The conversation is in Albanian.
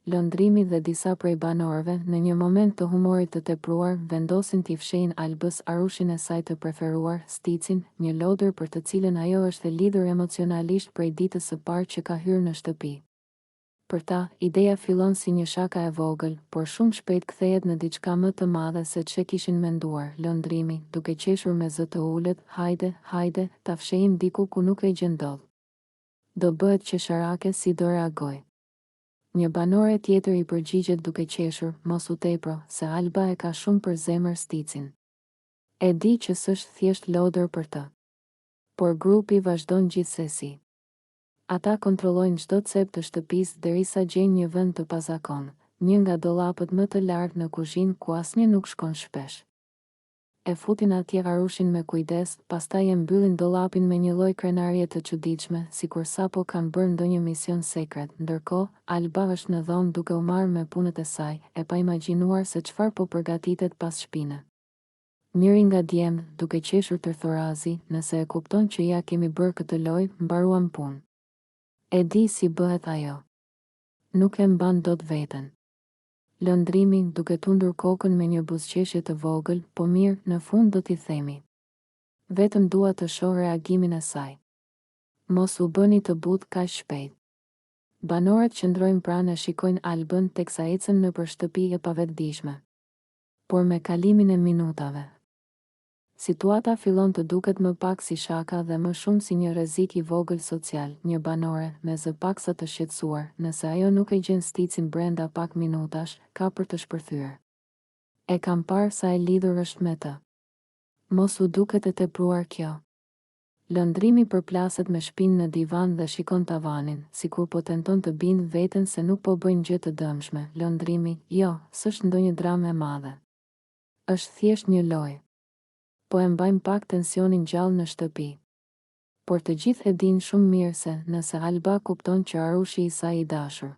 lëndrimi dhe disa prej banorëve, në një moment të humorit të tepruar, vendosin t'i fshehin Albës arushin e saj të preferuar, Sticin, një lodër për të cilën ajo është e lidhur emocionalisht prej ditës së parë që ka hyrë në shtëpi. Për ta, ideja fillon si një shaka e vogël, por shumë shpejt kthehet në diçka më të madhe se ç'e kishin menduar. Lëndrimi, duke qeshur me zë të ulët, hajde, ta fshehim diku ku nuk e gjen dot. Do bëhet qesharake si do reagoj. Një banore tjetër i përgjigjet duke qeshur, mos u tepro, se Alba e ka shumë për zemër Sticin. E di që s'është thjesht lodër për të. Por grupi vazhdon gjithsesi. Ata kontrollojnë çdo cep të shtëpisë derisa gjejnë një vend të pazakon, një nga dollapët më të lartë në kuzhinë ku asnjë nuk shkon shpesh. E futin atje arushin me kujdes, pastaj e mbyllin dollapin me një lloj krenarie të çuditshme, sikur sapo kanë bërë ndonjë mision sekret. Ndërkohë, Alba është në dhomë duke u marrë me punët e saj, e pa imagjinuar se çfarë po përgatitet pas shpine. Njëri nga djemtë, duke qeshur tërthorazi, nëse e kupton që ja kemi bërë këtë lojë, mbaruam punë. E di si bëhet ajo. Nuk e mban dot veten. Lëndrimi, duke tundur kokën me një buzëqeshje të vogël, po mirë, në fund do t'i themi. Vetëm dua të shoh reagimin e saj. Mos u bëni të butë kaq shpejt. Banorët qëndrojnë pranë e shikojnë Albën teksa ecën nëpër shtëpi e pavetëdijshme. Por me kalimin e minutave, situata fillon të duket më pak si shaka dhe më shumë si një rrezik i vogël social. Një banore, me zë paksa të shqetësuar, nëse ajo nuk e gjen Sticin brenda pak minutash, ka për të shpërthyer. E kam parë sa e lidhur është me të. Mos u duket e tepruar kjo. Lëndrimi përplaset me shpinë në divan dhe shikon tavanin, sikur po tenton të bindë veten se nuk po bëjnë gjë të dëmshme. Lëndrimi, jo, s'është ndonjë dramë e madhe. Është thjesht një lojë. Po e mbajmë pak tensionin gjallë në shtëpi. Por të gjithë e dinë shumë mirë se, nëse Alba kupton që arushi i saj i dashur